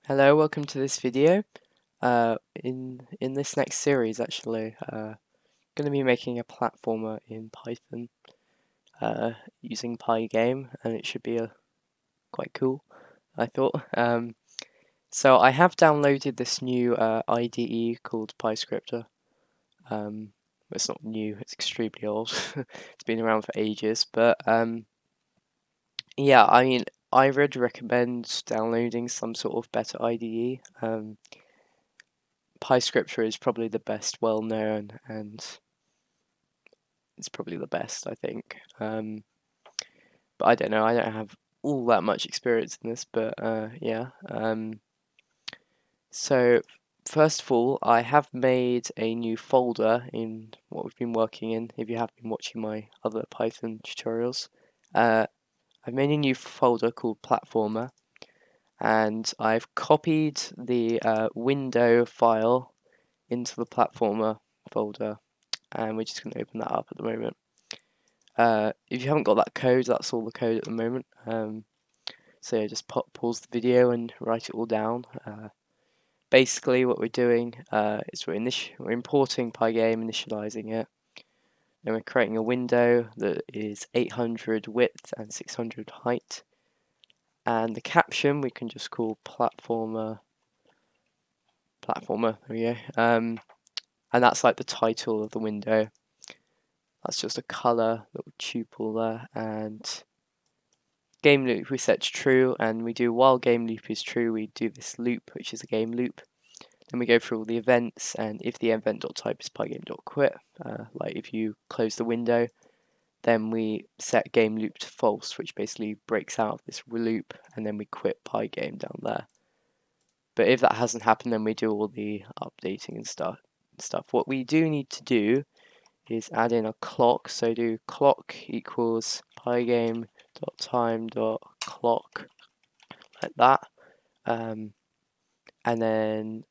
Hello, welcome to this video. In this next series, actually, going to be making a platformer in Python using Pygame, and it should be quite cool, I thought. So I have downloaded this new IDE called PyScripter. It's not new; it's extremely old. It's been around for ages, but yeah, I mean, I would recommend downloading some sort of better IDE. PyScripture is probably the best well known, and it's probably the best, I think. But I don't know, I don't have all that much experience in this, but yeah. So first of all, I have made a new folder in what we've been working in. If you have been watching my other Python tutorials, I've made a new folder called Platformer, and I've copied the window file into the Platformer folder, and we're just going to open that up at the moment. If you haven't got that code, that's all the code at the moment. So yeah, just pause the video and write it all down. Basically, what we're doing is we're importing Pygame, initializing it, and we're creating a window that is 800 width and 600 height. And the caption we can just call platformer. There we go. And that's like the title of the window. That's just a color little tuple there, and game loop we set to true, and we do while game loop is true, we do this loop, which is a game loop. Then we go through all the events, and if the event.type is pygame.quit, like if you close the window, then we set game loop to false, which basically breaks out of this loop, and then we quit pygame down there. But if that hasn't happened, then we do all the updating and stuff. What we do need to do is add in a clock, so do clock equals pygame.time.clock, like that. And then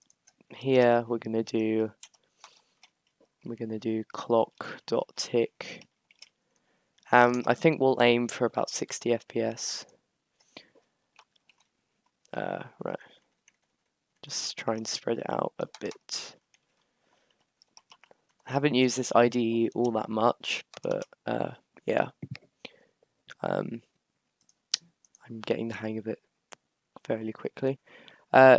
here we're gonna do clock.tick. I think we'll aim for about 60 FPS. Right, just try and spread it out a bit. I haven't used this IDE all that much, but yeah, I'm getting the hang of it fairly quickly.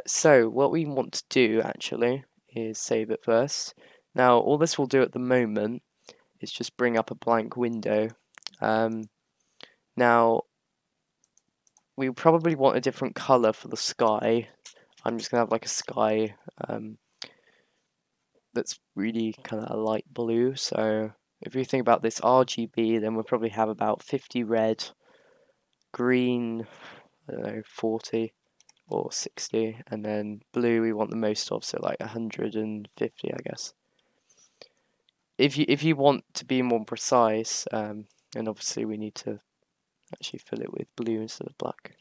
So what we want to do actually is save it first. Now all this will do at the moment is just bring up a blank window. Now we probably want a different color for the sky. I'm just gonna have like a sky that's really kind of a light blue. So if we think about this RGB, then we'll probably have about 50 red, green, I don't know, 40 or 60, and then blue we want the most of, so like 150, I guess. If you want to be more precise, and obviously we need to actually fill it with blue instead of black.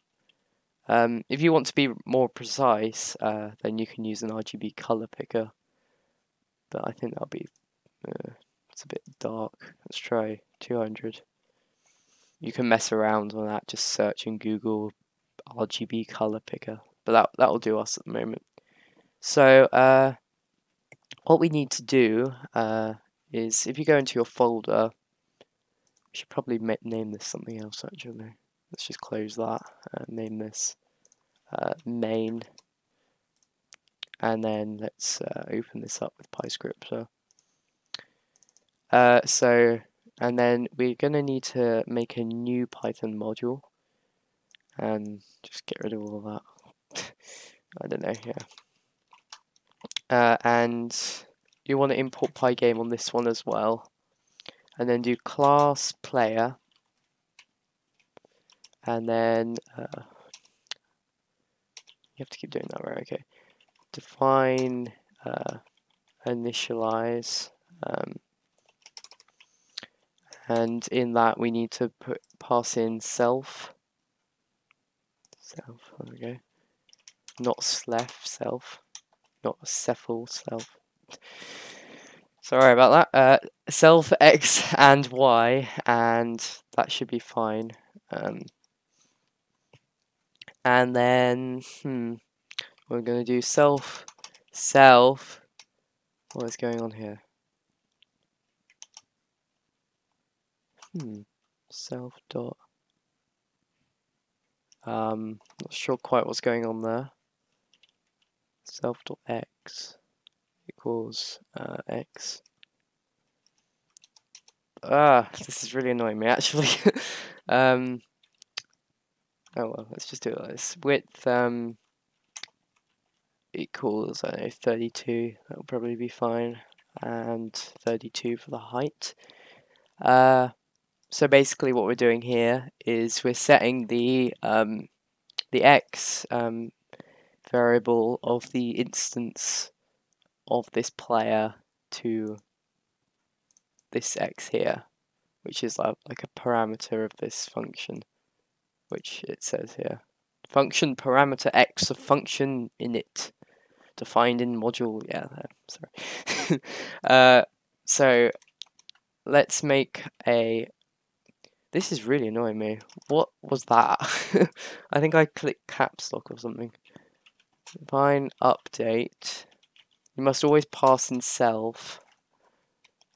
If you want to be more precise, then you can use an RGB color picker, but I think that'll be it's a bit dark. Let's try 200. You can mess around on that, just search in Google RGB color picker, but that'll do us at the moment. So what we need to do is, if you go into your folder, we should probably name this something else actually. Let's just close that and name this main, and then let's open this up with PyScripter. And then we're going to need to make a new Python module and just get rid of all of that. I don't know, yeah. And you want to import Pygame on this one as well. And then do class player. And then you have to keep doing that, right? Okay. Define initialize. And in that we need to pass in self. There we go. Not slef, self. Not cephal, self. Sorry about that. Self x and y, and that should be fine. And then we're going to do self. What is going on here? Self dot. Not sure quite what's going on there. Self dot x equals x. This is really annoying me actually. Oh well, let's just do it like this. Width equals, I don't know, 32. That will probably be fine, and 32 for the height. So basically, what we're doing here is we're setting the x variable of the instance of this player to this x here, which is like a parameter of this function, which it says here. Function parameter x of function init defined in module. Yeah, sorry. So let's make a. This is really annoying me. What was that? I think I clicked caps lock or something. Define update. You must always pass in self.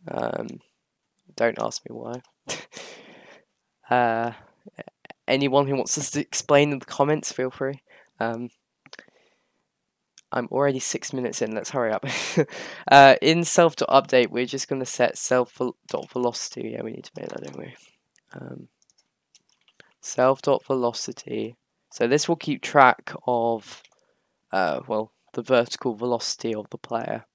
Don't ask me why. Anyone who wants us to explain in the comments, feel free. I'm already 6 minutes in, let's hurry up. In self.update, we're just going to set self.velocity. Yeah, we need to make that, don't we? Self.velocity. So this will keep track of, well, the vertical velocity of the player,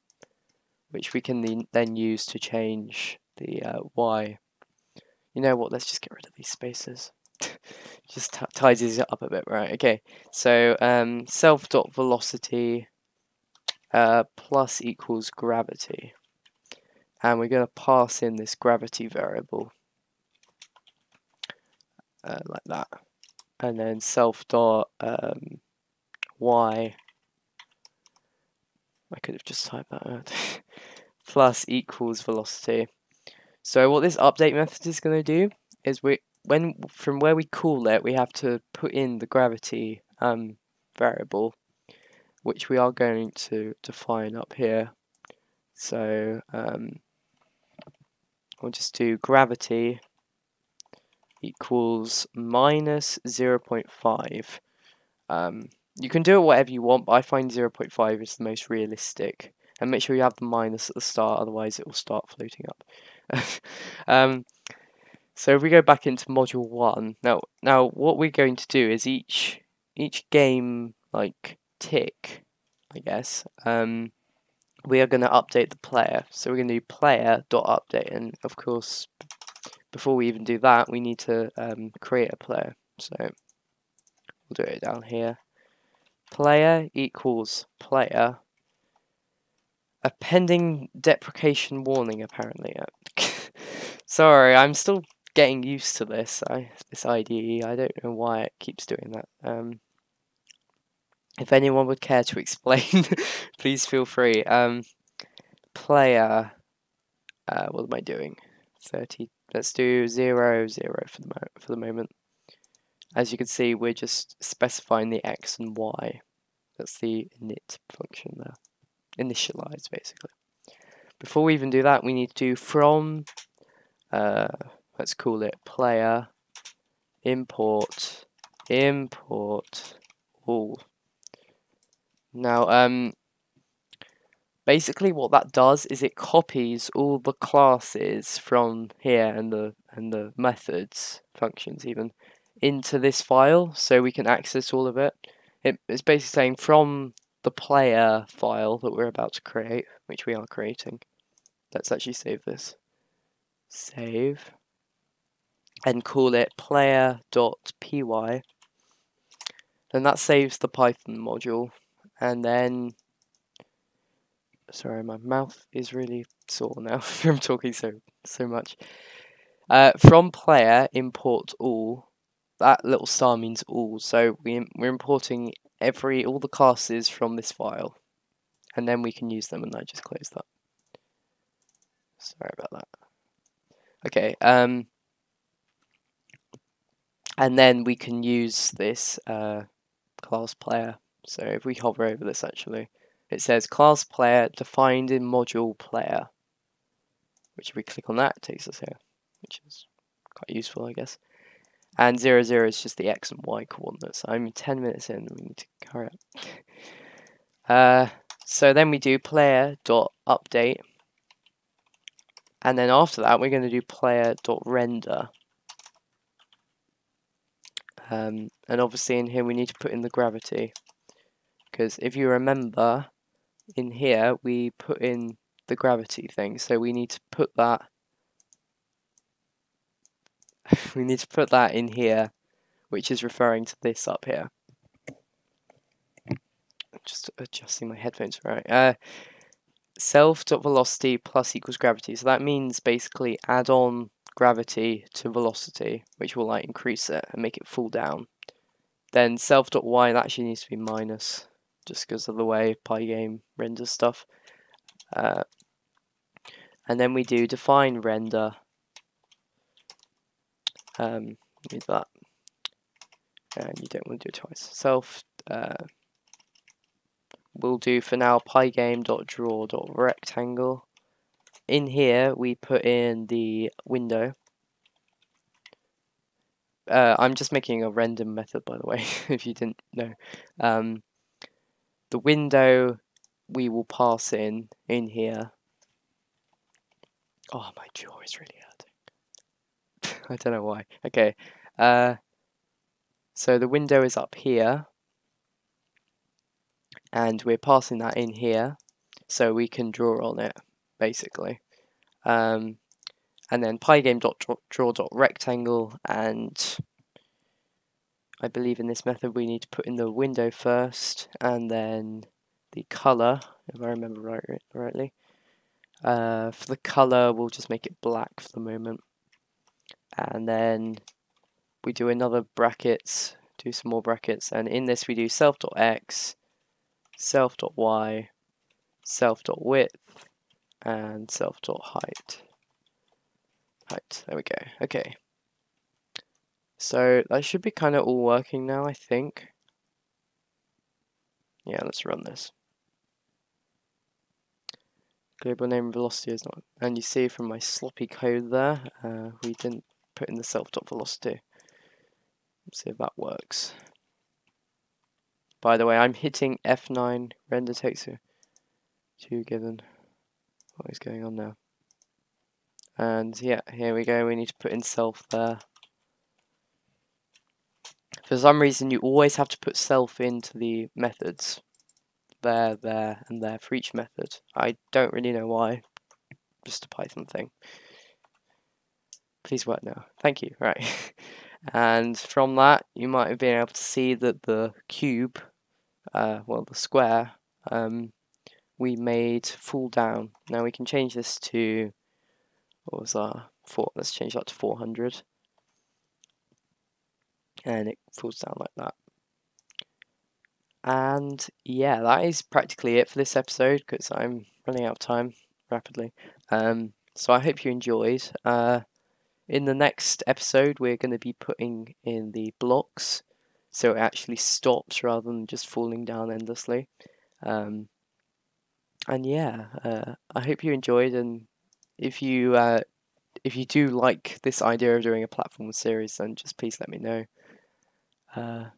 which we can then use to change the y. You know what, let's just get rid of these spaces. Just tidies it up a bit, right? Okay, so self.velocity plus equals gravity. And we're going to pass in this gravity variable like that. And then self.y, I could have just typed that out, plus equals velocity. So what this update method is going to do is from where we call it, we have to put in the gravity variable, which we are going to define up here. So we'll just do gravity equals minus 0.5. You can do it whatever you want, but I find 0.5 is the most realistic. And make sure you have the minus at the start, otherwise it will start floating up. So if we go back into module 1, now what we're going to do is each game like tick, I guess, we are going to update the player. So we're going to do player.update, and of course, before we even do that, we need to create a player. So we'll do it down here. Player equals player. A pending deprecation warning, apparently. Sorry, I'm still getting used to this. This IDE, I don't know why it keeps doing that. If anyone would care to explain, please feel free. Player, what am I doing? 30. Let's do 0, 0 for the moment. As you can see, we're just specifying the x and y. That's the init function there. Initialize, basically. Before we even do that, we need to do from, let's call it player import all. Now, basically what that does is it copies all the classes from here and the methods, functions even, into this file so we can access all of it. It's basically saying from the player file that we're about to create, which we are creating. Let's actually save this. Save. And call it player.py. Then that saves the Python module. And then, sorry, my mouth is really sore now from talking so much. From player import all. That little star means all. So we're importing all the classes from this file, and then we can use them. And I just close that. Sorry about that. Okay. And then we can use this class player So if we hover over this, actually, it says class player defined in module player, which if we click on that, it takes us here, which is quite useful, I guess. And 0, 0 is just the X and Y coordinates. I'm 10 minutes in, we need to hurry up. So then we do player.update, and then after that we're going to do player.render. And obviously in here we need to put in the gravity, because if you remember, in here we put in the gravity thing, so we need to put that we need to put that in here, which is referring to this up here. Just adjusting my headphones right. Self.velocity plus equals gravity, so that means basically add on gravity to velocity, which will like increase it and make it fall down. Then self.y, that actually needs to be minus, just because of the way Pygame renders stuff. And then we do define render. Need that, and you don't want to do it twice. We'll do for now pygame.draw.rectangle. In here we put in the window. I'm just making a random method, by the way, if you didn't know. The window we will pass in here. Oh, my jaw is really hurting. I don't know why. Okay. So the window is up here, and we're passing that in here, so we can draw on it, basically. And then pygame.draw.rectangle, and I believe in this method we need to put in the window first, and then the color, if I remember rightly. For the color, we'll just make it black for the moment, and then we do another brackets, do some more brackets, and in this we do self.x, self.y, self.width, and self.height. There we go. Okay. So that should be kind of all working now, I think. Yeah, let's run this. Global name velocity is not, and you see from my sloppy code there, we didn't put in the self.velocity. Let's see if that works. By the way, I'm hitting F9, render takes you 2 given. What is going on now? And yeah, here we go, we need to put in self there. For some reason, you always have to put self into the methods. There, and there for each method. I don't really know why. Just a Python thing. Please work now. Thank you. Right. And from that, you might have been able to see that the cube, well, the square, we made fall down. Now we can change this to, what was our 4? Let's change that to 400. And it falls down like that. And yeah, that is practically it for this episode, because I'm running out of time rapidly. So I hope you enjoyed. In the next episode, we're going to be putting in the blocks, so it actually stops rather than just falling down endlessly. And yeah, I hope you enjoyed, and if you do like this idea of doing a platform series, then just please let me know.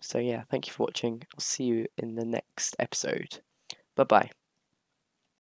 So yeah, thank you for watching. I'll see you in the next episode. Bye bye.